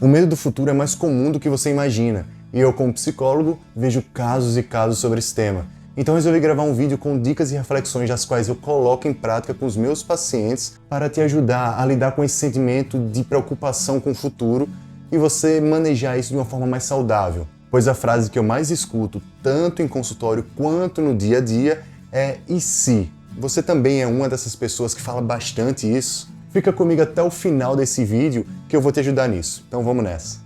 O medo do futuro é mais comum do que você imagina, e eu, como psicólogo, vejo casos e casos sobre esse tema. Então resolvi gravar um vídeo com dicas e reflexões das quais eu coloco em prática com os meus pacientes para te ajudar a lidar com esse sentimento de preocupação com o futuro e você manejar isso de uma forma mais saudável. Pois a frase que eu mais escuto, tanto em consultório quanto no dia a dia, é "e se?". Você também é uma dessas pessoas que fala bastante isso? Fica comigo até o final desse vídeo que eu vou te ajudar nisso. Então vamos nessa!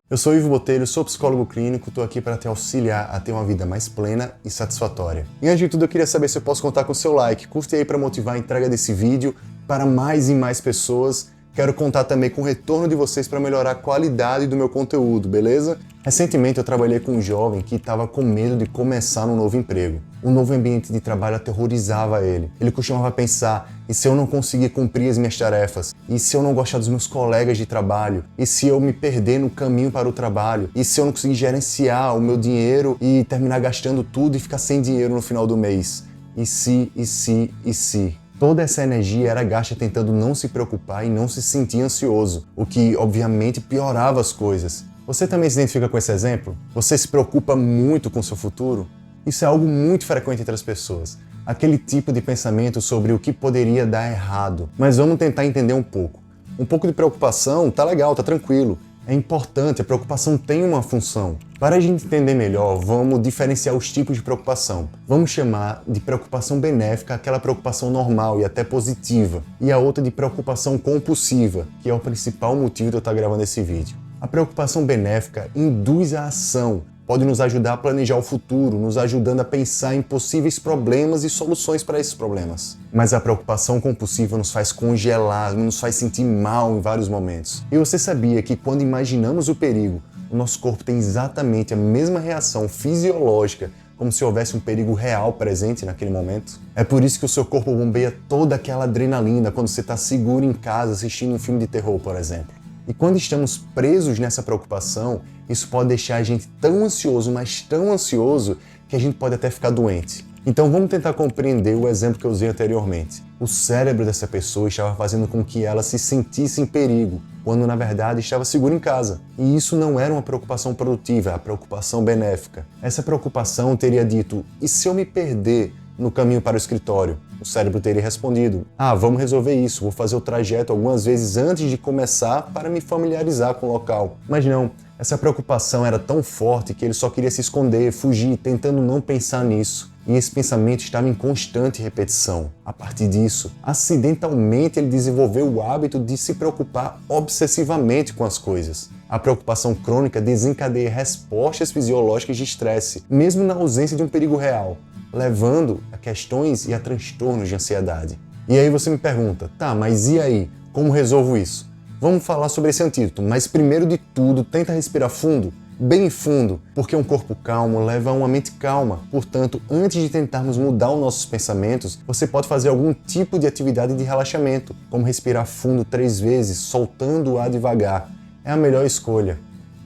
Eu sou Ivo Botelho, sou psicólogo clínico, estou aqui para te auxiliar a ter uma vida mais plena e satisfatória. E antes de tudo eu queria saber se eu posso contar com o seu like. Curte aí para motivar a entrega desse vídeo para mais e mais pessoas. Quero contar também com o retorno de vocês para melhorar a qualidade do meu conteúdo, beleza? Recentemente eu trabalhei com um jovem que estava com medo de começar um novo emprego. O novo ambiente de trabalho aterrorizava ele. Ele costumava pensar: e se eu não conseguir cumprir as minhas tarefas? E se eu não gostar dos meus colegas de trabalho? E se eu me perder no caminho para o trabalho? E se eu não conseguir gerenciar o meu dinheiro e terminar gastando tudo e ficar sem dinheiro no final do mês? E se, e se, e se? Toda essa energia era gasta tentando não se preocupar e não se sentir ansioso, o que obviamente piorava as coisas. Você também se identifica com esse exemplo? Você se preocupa muito com o seu futuro? Isso é algo muito frequente entre as pessoas. Aquele tipo de pensamento sobre o que poderia dar errado. Mas vamos tentar entender um pouco. Um pouco de preocupação tá legal, tá tranquilo. É importante, a preocupação tem uma função. Para a gente entender melhor, vamos diferenciar os tipos de preocupação. Vamos chamar de preocupação benéfica aquela preocupação normal e até positiva. E a outra de preocupação compulsiva, que é o principal motivo de eu estar gravando esse vídeo. A preocupação benéfica induz a ação, pode nos ajudar a planejar o futuro, nos ajudando a pensar em possíveis problemas e soluções para esses problemas. Mas a preocupação compulsiva nos faz congelar, nos faz sentir mal em vários momentos. E você sabia que quando imaginamos o perigo, o nosso corpo tem exatamente a mesma reação fisiológica, como se houvesse um perigo real presente naquele momento? É por isso que o seu corpo bombeia toda aquela adrenalina quando você está seguro em casa assistindo um filme de terror, por exemplo. E quando estamos presos nessa preocupação, isso pode deixar a gente tão ansioso, mas tão ansioso, que a gente pode até ficar doente. Então vamos tentar compreender o exemplo que eu usei anteriormente. O cérebro dessa pessoa estava fazendo com que ela se sentisse em perigo, quando na verdade estava segura em casa. E isso não era uma preocupação produtiva, é a preocupação benéfica. Essa preocupação teria dito: e se eu me perder no caminho para o escritório? O cérebro teria respondido: vamos resolver isso, vou fazer o trajeto algumas vezes antes de começar para me familiarizar com o local. Mas não, essa preocupação era tão forte que ele só queria se esconder, fugir, tentando não pensar nisso. E esse pensamento estava em constante repetição. A partir disso, acidentalmente ele desenvolveu o hábito de se preocupar obsessivamente com as coisas. A preocupação crônica desencadeia respostas fisiológicas de estresse, mesmo na ausência de um perigo real, levando a questões e a transtornos de ansiedade. E aí você me pergunta: tá, mas e aí? Como resolvo isso? Vamos falar sobre esse antídoto, mas primeiro de tudo, tenta respirar fundo, bem fundo, porque um corpo calmo leva a uma mente calma. Portanto, antes de tentarmos mudar os nossos pensamentos, você pode fazer algum tipo de atividade de relaxamento, como respirar fundo 3 vezes, soltando o ar devagar. É a melhor escolha.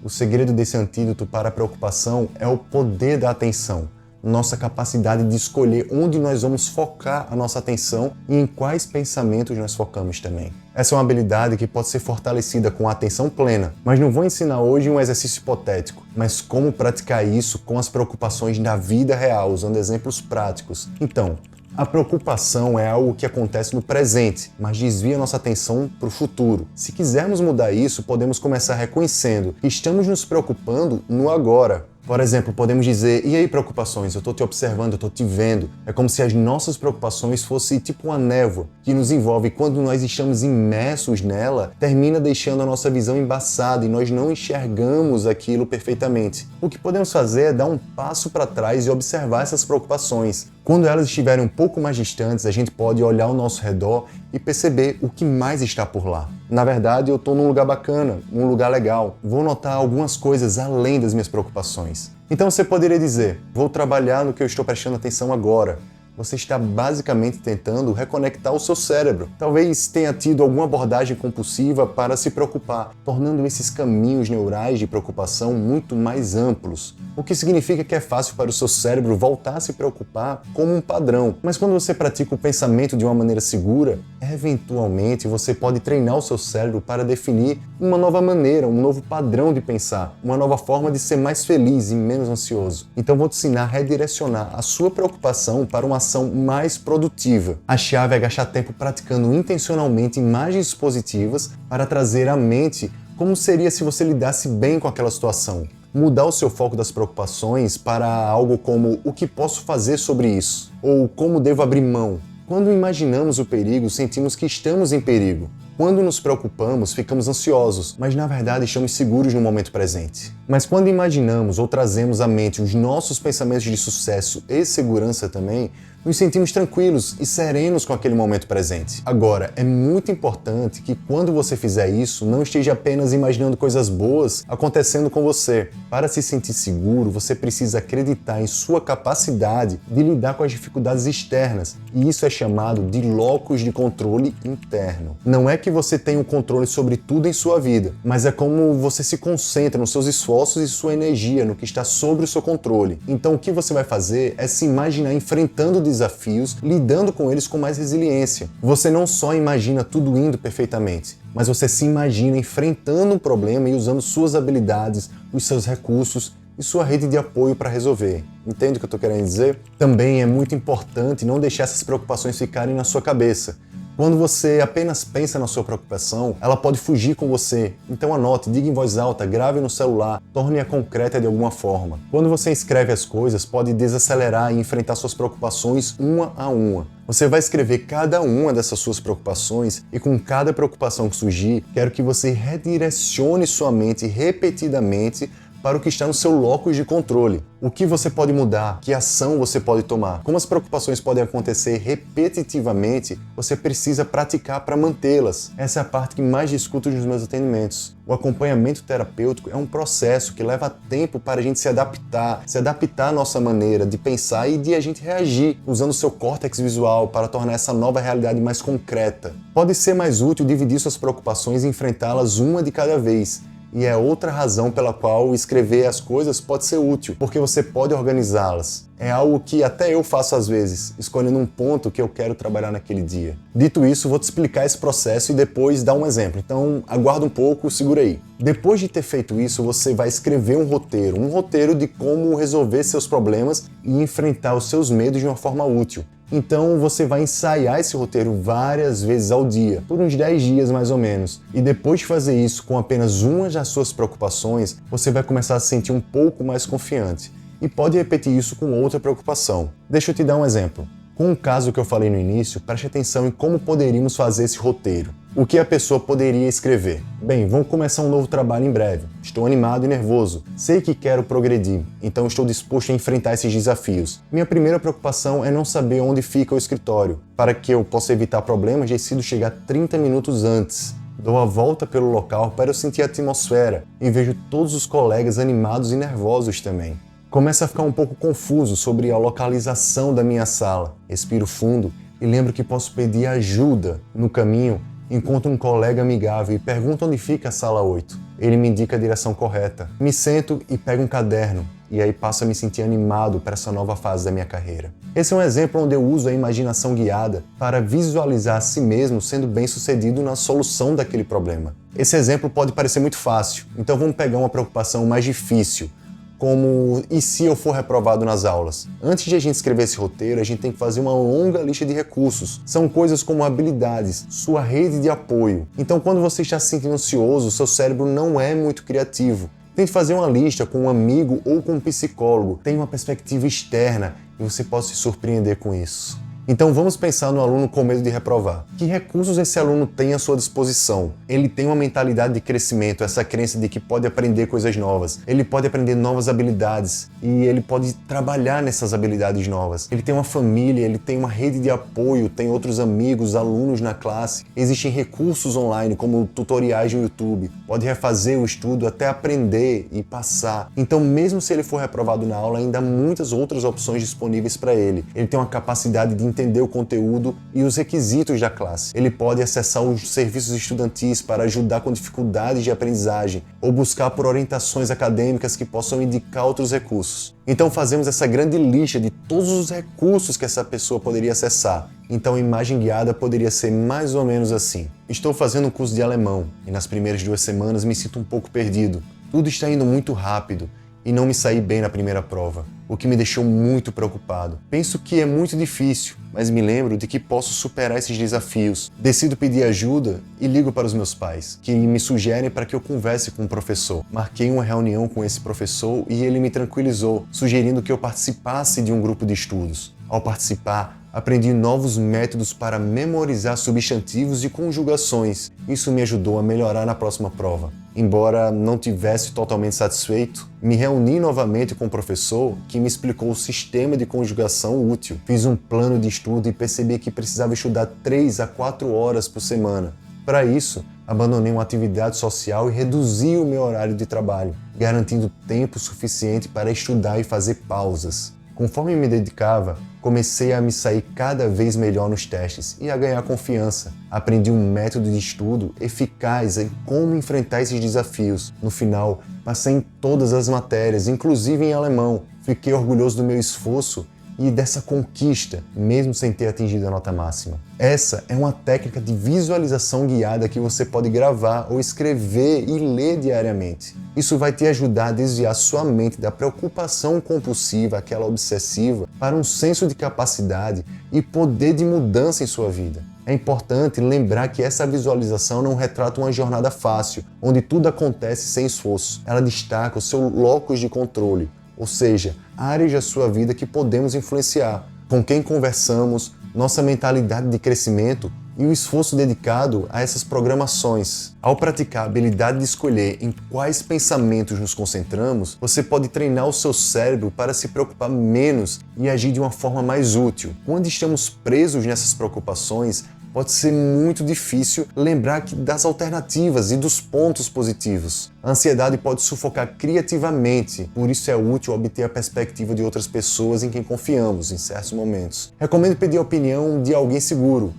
O segredo desse antídoto para a preocupação é o poder da atenção. Nossa capacidade de escolher onde nós vamos focar a nossa atenção e em quais pensamentos nós focamos também. Essa é uma habilidade que pode ser fortalecida com a atenção plena, mas não vou ensinar hoje um exercício hipotético, mas como praticar isso com as preocupações da vida real, usando exemplos práticos. Então, a preocupação é algo que acontece no presente, mas desvia nossa atenção para o futuro. Se quisermos mudar isso, podemos começar reconhecendo que estamos nos preocupando no agora. Por exemplo, podemos dizer: e aí, preocupações, eu estou te observando, eu estou te vendo. É como se as nossas preocupações fossem tipo uma névoa que nos envolve, e quando nós estamos imersos nela, termina deixando a nossa visão embaçada e nós não enxergamos aquilo perfeitamente. O que podemos fazer é dar um passo para trás e observar essas preocupações. Quando elas estiverem um pouco mais distantes, a gente pode olhar ao nosso redor e perceber o que mais está por lá. Na verdade, eu estou num lugar bacana, num lugar legal. Vou notar algumas coisas além das minhas preocupações. Então você poderia dizer: vou trabalhar no que eu estou prestando atenção agora. Você está basicamente tentando reconectar o seu cérebro. Talvez tenha tido alguma abordagem compulsiva para se preocupar, tornando esses caminhos neurais de preocupação muito mais amplos. O que significa que é fácil para o seu cérebro voltar a se preocupar como um padrão. Mas quando você pratica o pensamento de uma maneira segura, eventualmente você pode treinar o seu cérebro para definir uma nova maneira, um novo padrão de pensar, uma nova forma de ser mais feliz e menos ansioso. Então vou te ensinar a redirecionar a sua preocupação para uma ação mais produtiva. A chave é gastar tempo praticando intencionalmente imagens positivas para trazer à mente como seria se você lidasse bem com aquela situação. Mudar o seu foco das preocupações para algo como o que posso fazer sobre isso? Ou como devo abrir mão? Quando imaginamos o perigo, sentimos que estamos em perigo. Quando nos preocupamos, ficamos ansiosos, mas na verdade estamos seguros no momento presente. Mas quando imaginamos ou trazemos à mente os nossos pensamentos de sucesso e segurança também, nos sentimos tranquilos e serenos com aquele momento presente. Agora, é muito importante que quando você fizer isso, não esteja apenas imaginando coisas boas acontecendo com você. Para se sentir seguro, você precisa acreditar em sua capacidade de lidar com as dificuldades externas, e isso é chamado de locus de controle interno. Não é que você tem o controle sobre tudo em sua vida, mas é como você se concentra nos seus esforços e sua energia no que está sob o seu controle. Então o que você vai fazer é se imaginar enfrentando desafios, lidando com eles com mais resiliência. Você não só imagina tudo indo perfeitamente, mas você se imagina enfrentando um problema e usando suas habilidades, os seus recursos e sua rede de apoio para resolver. Entende o que eu estou querendo dizer? Também é muito importante não deixar essas preocupações ficarem na sua cabeça. Quando você apenas pensa na sua preocupação, ela pode fugir com você. Então anote, diga em voz alta, grave no celular, torne-a concreta de alguma forma. Quando você escreve as coisas, pode desacelerar e enfrentar suas preocupações uma a uma. Você vai escrever cada uma dessas suas preocupações e com cada preocupação que surgir, quero que você redirecione sua mente repetidamente para o que está no seu locus de controle. O que você pode mudar? Que ação você pode tomar? Como as preocupações podem acontecer repetitivamente, você precisa praticar para mantê-las. Essa é a parte que mais discuto nos meus atendimentos. O acompanhamento terapêutico é um processo que leva tempo para a gente se adaptar à nossa maneira de pensar e de a gente reagir, usando o seu córtex visual para tornar essa nova realidade mais concreta. Pode ser mais útil dividir suas preocupações e enfrentá-las uma de cada vez. E é outra razão pela qual escrever as coisas pode ser útil, porque você pode organizá-las. É algo que até eu faço às vezes, escolhendo um ponto que eu quero trabalhar naquele dia. Dito isso, vou te explicar esse processo e depois dar um exemplo. Então, aguarda um pouco, segura aí. Depois de ter feito isso, você vai escrever um roteiro de como resolver seus problemas e enfrentar os seus medos de uma forma útil. Então você vai ensaiar esse roteiro várias vezes ao dia, por uns 10 dias mais ou menos. E depois de fazer isso com apenas uma das suas preocupações, você vai começar a se sentir um pouco mais confiante. E pode repetir isso com outra preocupação. Deixa eu te dar um exemplo. Com o caso que eu falei no início, preste atenção em como poderíamos fazer esse roteiro. O que a pessoa poderia escrever? Bem, vamos começar um novo trabalho em breve. Estou animado e nervoso. Sei que quero progredir, então estou disposto a enfrentar esses desafios. Minha primeira preocupação é não saber onde fica o escritório. Para que eu possa evitar problemas, decido chegar 30 minutos antes. Dou a volta pelo local para eu sentir a atmosfera e vejo todos os colegas animados e nervosos também. Começo a ficar um pouco confuso sobre a localização da minha sala. Respiro fundo e lembro que posso pedir ajuda. No caminho, encontro um colega amigável e pergunto onde fica a sala 8. Ele me indica a direção correta. Me sento e pego um caderno, e aí passo a me sentir animado para essa nova fase da minha carreira. Esse é um exemplo onde eu uso a imaginação guiada para visualizar a si mesmo sendo bem-sucedido na solução daquele problema. Esse exemplo pode parecer muito fácil, então vamos pegar uma preocupação mais difícil, como e se eu for reprovado nas aulas? Antes de a gente escrever esse roteiro, a gente tem que fazer uma longa lista de recursos. São coisas como habilidades, sua rede de apoio. Então, quando você está se sentindo ansioso, seu cérebro não é muito criativo. Tente fazer uma lista com um amigo ou com um psicólogo. Tenha uma perspectiva externa e você pode se surpreender com isso. Então vamos pensar no aluno com medo de reprovar. Que recursos esse aluno tem à sua disposição? Ele tem uma mentalidade de crescimento, essa crença de que pode aprender coisas novas, ele pode aprender novas habilidades e ele pode trabalhar nessas habilidades novas. Ele tem uma família, ele tem uma rede de apoio, tem outros amigos, alunos na classe. Existem recursos online como tutoriais no YouTube, pode refazer o estudo até aprender e passar. Então mesmo se ele for reprovado na aula, ainda há muitas outras opções disponíveis para ele. Ele tem uma capacidade de entender o conteúdo e os requisitos da classe. Ele pode acessar os serviços estudantis para ajudar com dificuldades de aprendizagem ou buscar por orientações acadêmicas que possam indicar outros recursos. Então fazemos essa grande lista de todos os recursos que essa pessoa poderia acessar. Então a imagem guiada poderia ser mais ou menos assim. Estou fazendo um curso de alemão e nas primeiras 2 semanas me sinto um pouco perdido. Tudo está indo muito rápido e não me saí bem na primeira prova, o que me deixou muito preocupado. Penso que é muito difícil, mas me lembro de que posso superar esses desafios. Decido pedir ajuda e ligo para os meus pais, que me sugerem para que eu converse com o professor. Marquei uma reunião com esse professor e ele me tranquilizou, sugerindo que eu participasse de um grupo de estudos. Ao participar, aprendi novos métodos para memorizar substantivos e conjugações. Isso me ajudou a melhorar na próxima prova. Embora não tivesse totalmente satisfeito, me reuni novamente com o professor que me explicou o sistema de conjugação útil. Fiz um plano de estudo e percebi que precisava estudar 3 a 4 horas por semana. Para isso, abandonei uma atividade social e reduzi o meu horário de trabalho, garantindo tempo suficiente para estudar e fazer pausas. Conforme me dedicava, comecei a me sair cada vez melhor nos testes e a ganhar confiança. Aprendi um método de estudo eficaz em como enfrentar esses desafios. No final, passei em todas as matérias, inclusive em alemão. Fiquei orgulhoso do meu esforço e dessa conquista, mesmo sem ter atingido a nota máxima. Essa é uma técnica de visualização guiada que você pode gravar ou escrever e ler diariamente. Isso vai te ajudar a desviar sua mente da preocupação compulsiva, aquela obsessiva, para um senso de capacidade e poder de mudança em sua vida. É importante lembrar que essa visualização não retrata uma jornada fácil, onde tudo acontece sem esforço. Ela destaca o seu locus de controle, ou seja, áreas da sua vida que podemos influenciar, com quem conversamos, nossa mentalidade de crescimento e o esforço dedicado a essas programações. Ao praticar a habilidade de escolher em quais pensamentos nos concentramos, você pode treinar o seu cérebro para se preocupar menos e agir de uma forma mais útil. Quando estamos presos nessas preocupações, pode ser muito difícil lembrar das alternativas e dos pontos positivos. A ansiedade pode sufocar criativamente, por isso é útil obter a perspectiva de outras pessoas em quem confiamos em certos momentos. Recomendo pedir a opinião de alguém seguro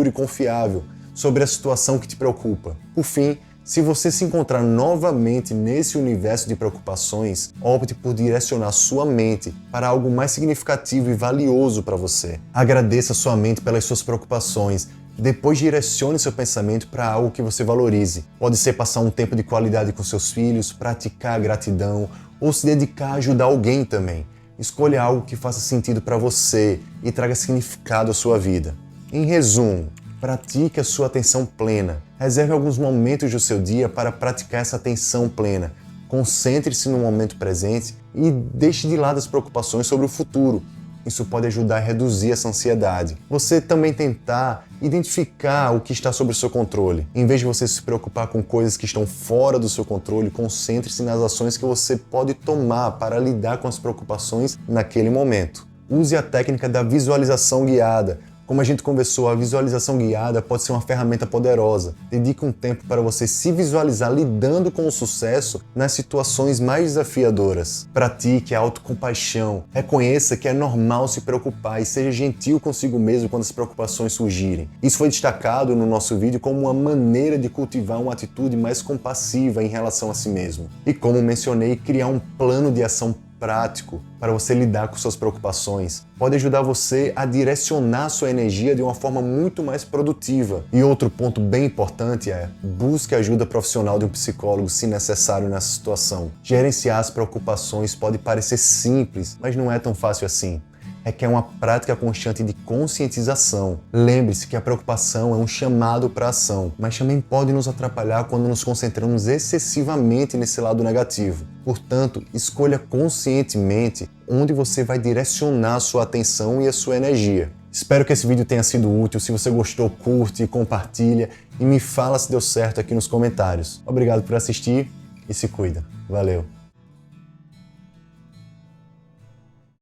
e confiável sobre a situação que te preocupa. Por fim, se você se encontrar novamente nesse universo de preocupações, opte por direcionar sua mente para algo mais significativo e valioso para você. Agradeça sua mente pelas suas preocupações. Depois direcione seu pensamento para algo que você valorize. Pode ser passar um tempo de qualidade com seus filhos, praticar a gratidão ou se dedicar a ajudar alguém também. Escolha algo que faça sentido para você e traga significado à sua vida. Em resumo, pratique a sua atenção plena. Reserve alguns momentos do seu dia para praticar essa atenção plena. Concentre-se no momento presente e deixe de lado as preocupações sobre o futuro. Isso pode ajudar a reduzir essa ansiedade. Você também tentar identificar o que está sob o seu controle. Em vez de você se preocupar com coisas que estão fora do seu controle, concentre-se nas ações que você pode tomar para lidar com as preocupações naquele momento. Use a técnica da visualização guiada. Como a gente conversou, a visualização guiada pode ser uma ferramenta poderosa. Dedique um tempo para você se visualizar lidando com o sucesso nas situações mais desafiadoras. Pratique a autocompaixão. Reconheça que é normal se preocupar e seja gentil consigo mesmo quando as preocupações surgirem. Isso foi destacado no nosso vídeo como uma maneira de cultivar uma atitude mais compassiva em relação a si mesmo. E como mencionei, criar um plano de ação prático para você lidar com suas preocupações. Pode ajudar você a direcionar sua energia de uma forma muito mais produtiva. E outro ponto bem importante é: busque ajuda profissional de um psicólogo se necessário nessa situação. Gerenciar as preocupações pode parecer simples, mas não é tão fácil assim. Requer uma prática constante de conscientização. Lembre-se que a preocupação é um chamado para a ação, mas também pode nos atrapalhar quando nos concentramos excessivamente nesse lado negativo. Portanto, escolha conscientemente onde você vai direcionar a sua atenção e a sua energia. Espero que esse vídeo tenha sido útil. Se você gostou, curte, compartilha e me fala se deu certo aqui nos comentários. Obrigado por assistir e se cuida. Valeu!